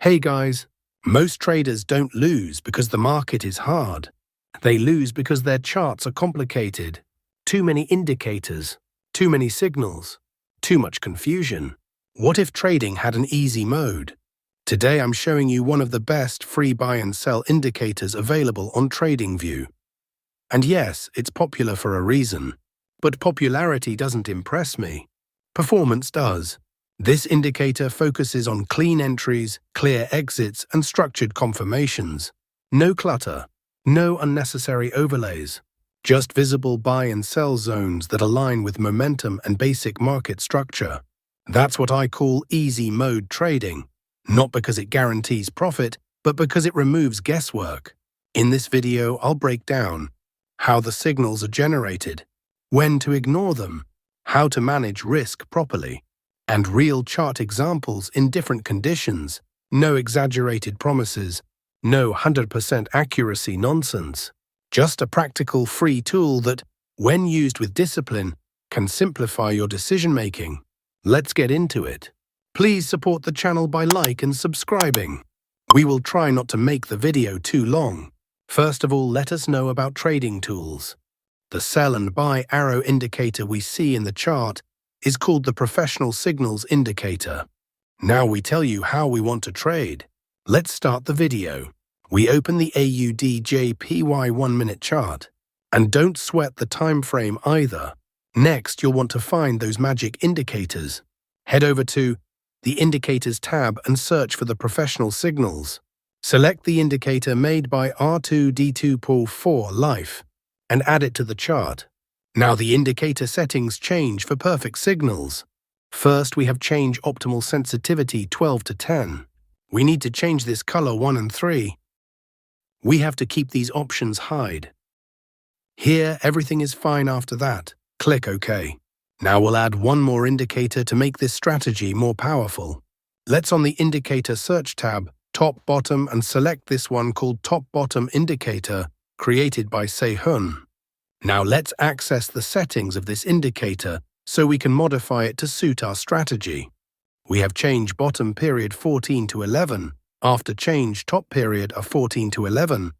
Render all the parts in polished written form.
Hey guys, most traders don't lose because the market is hard. They lose because their charts are complicated. Too many indicators, too many signals, too much confusion. What if trading had an easy mode? Today I'm showing you one of the best free buy and sell indicators available on TradingView. And yes, it's popular for a reason. But popularity doesn't impress me. Performance does. This indicator focuses on clean entries, clear exits, and structured confirmations. No clutter, no unnecessary overlays, just visible buy and sell zones that align with momentum and basic market structure. That's what I call easy mode trading, not because it guarantees profit, but because it removes guesswork. In this video, I'll break down how the signals are generated, when to ignore them, how to manage risk properly, and real chart examples in different conditions. No exaggerated promises, no 100% accuracy nonsense. Just a practical free tool that, when used with discipline, can simplify your decision-making. Let's get into it. Please support the channel by like and subscribing. We will try not to make the video too long. First of all, let us know about trading tools. The sell and buy arrow indicator we see in the chart is called the professional signals indicator. Now we tell you how we want to trade. Let's start the video. We open the AUDJPY 1-minute chart. And don't sweat the time frame either. Next, you'll want to find those magic indicators. Head over to the Indicators tab and search for the professional signals. Select the indicator made by R2D2Pull4 Life and add it to the chart. Now the indicator settings change for perfect signals. First, we have change optimal sensitivity 12 to 10. We need to change this color 1 and 3. We have to keep these options hide. Here, everything is fine after that. Click OK. Now we'll add one more indicator to make this strategy more powerful. Let's on the Indicator Search tab, top bottom, and select this one called Top Bottom Indicator, created by Sehun. Now let's access the settings of this indicator so we can modify it to suit our strategy. We have change bottom period 14 to 11, after change top period of 14 to 11.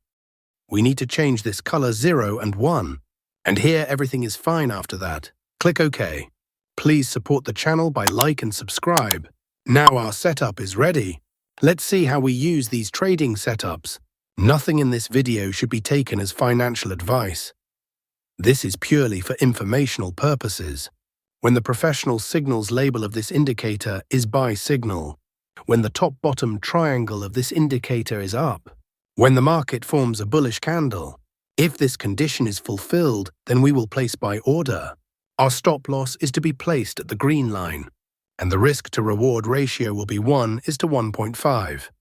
We need to change this color 0 and 1. And here everything is fine after that. Click OK. Please support the channel by like and subscribe. Now our setup is ready. Let's see how we use these trading setups. Nothing in this video should be taken as financial advice. This is purely for informational purposes. When the professional signals label of this indicator is buy signal, when the top-bottom triangle of this indicator is up, when the market forms a bullish candle, if this condition is fulfilled, then we will place buy order. Our stop loss is to be placed at the green line, and the risk-to-reward ratio will be 1:1.5.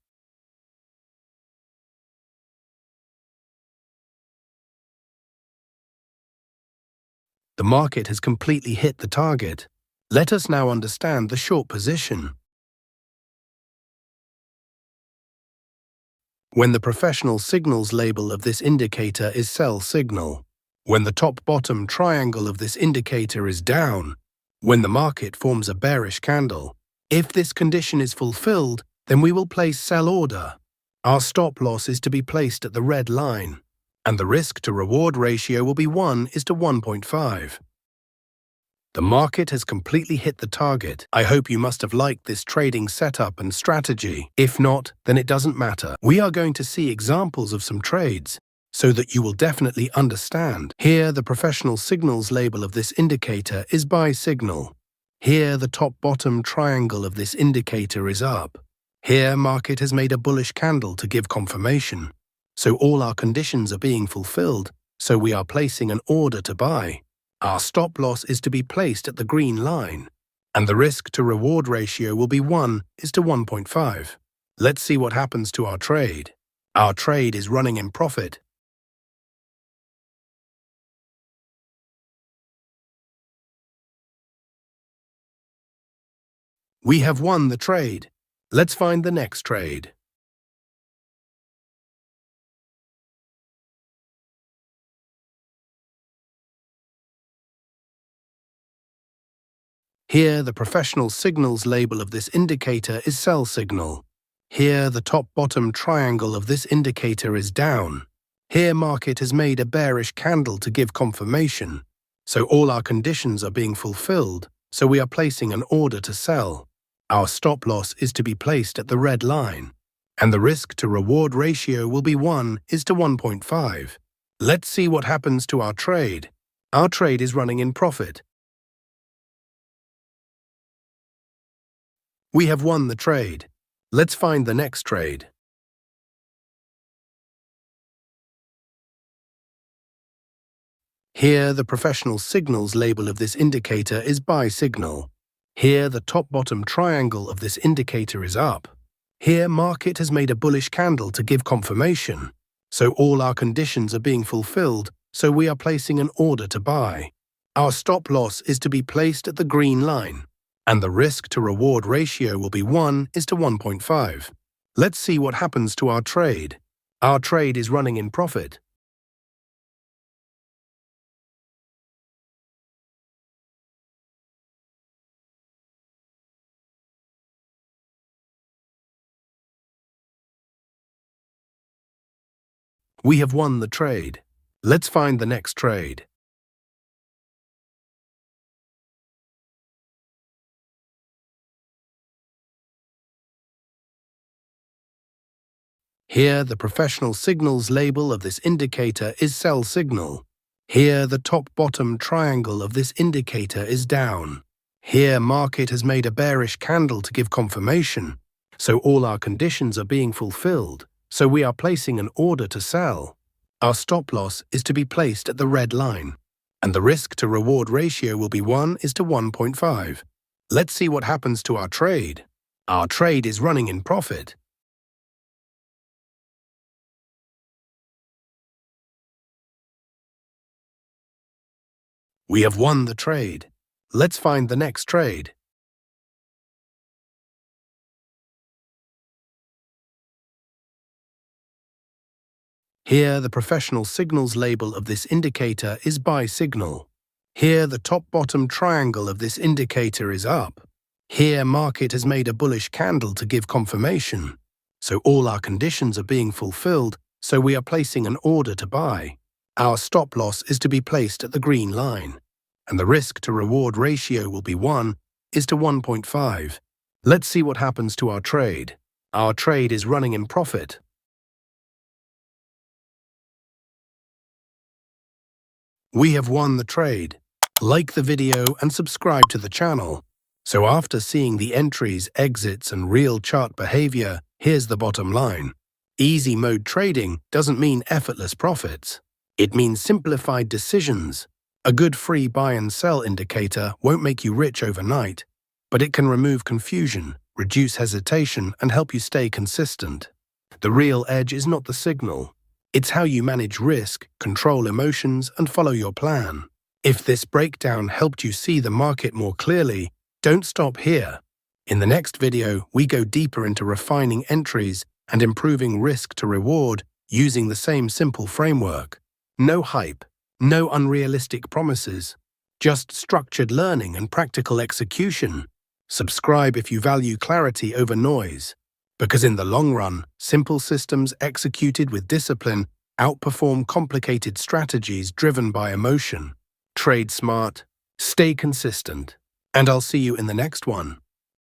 The market has completely hit the target. Let us now understand the short position. When the professional signals label of this indicator is sell signal, when the top-bottom triangle of this indicator is down, when the market forms a bearish candle, if this condition is fulfilled, then we will place sell order. Our stop loss is to be placed at the red line, and the risk-to-reward ratio will be 1:1.5. The market has completely hit the target. I hope you must have liked this trading setup and strategy. If not, then it doesn't matter. We are going to see examples of some trades, so that you will definitely understand. Here, the professional signals label of this indicator is buy signal. Here, the top-bottom triangle of this indicator is up. Here, market has made a bullish candle to give confirmation. So all our conditions are being fulfilled, so we are placing an order to buy. Our stop loss is to be placed at the green line, and the risk-to-reward ratio will be 1:1.5. Let's see what happens to our trade. Our trade is running in profit. We have won the trade. Let's find the next trade. Here, the professional signals label of this indicator is sell signal. Here, the top-bottom triangle of this indicator is down. Here, market has made a bearish candle to give confirmation. So all our conditions are being fulfilled, so we are placing an order to sell. Our stop loss is to be placed at the red line, and the risk-to-reward ratio will be 1:1.5. Let's see what happens to our trade. Our trade is running in profit. We have won the trade. Let's find the next trade. Here, the professional signals label of this indicator is buy signal. Here, the top-bottom triangle of this indicator is up. Here, market has made a bullish candle to give confirmation. So all our conditions are being fulfilled, so we are placing an order to buy. Our stop loss is to be placed at the green line, and the risk-to-reward ratio will be 1:1.5. Let's see what happens to our trade. Our trade is running in profit. We have won the trade. Let's find the next trade. Here, the professional signals label of this indicator is sell signal. Here, the top-bottom triangle of this indicator is down. Here, market has made a bearish candle to give confirmation, so all our conditions are being fulfilled, so we are placing an order to sell. Our stop loss is to be placed at the red line, and the risk-to-reward ratio will be 1:1.5. Let's see what happens to our trade. Our trade is running in profit. We have won the trade. Let's find the next trade. Here, the professional signals label of this indicator is buy signal. Here, the top-bottom triangle of this indicator is up. Here, market has made a bullish candle to give confirmation. So all our conditions are being fulfilled, so we are placing an order to buy. Our stop loss is to be placed at the green line, and the risk-to-reward ratio will be 1:1.5. Let's see what happens to our trade. Our trade is running in profit. We have won the trade. Like the video and subscribe to the channel. So after seeing the entries, exits, and real chart behavior, here's the bottom line. Easy mode trading doesn't mean effortless profits. It means simplified decisions. A good free buy and sell indicator won't make you rich overnight, but it can remove confusion, reduce hesitation, and help you stay consistent. The real edge is not the signal. It's how you manage risk, control emotions, and follow your plan. If this breakdown helped you see the market more clearly, don't stop here. In the next video, we go deeper into refining entries and improving risk to reward using the same simple framework. No hype, no unrealistic promises, just structured learning and practical execution. Subscribe if you value clarity over noise, because in the long run, simple systems executed with discipline outperform complicated strategies driven by emotion. Trade smart, stay consistent, and I'll see you in the next one.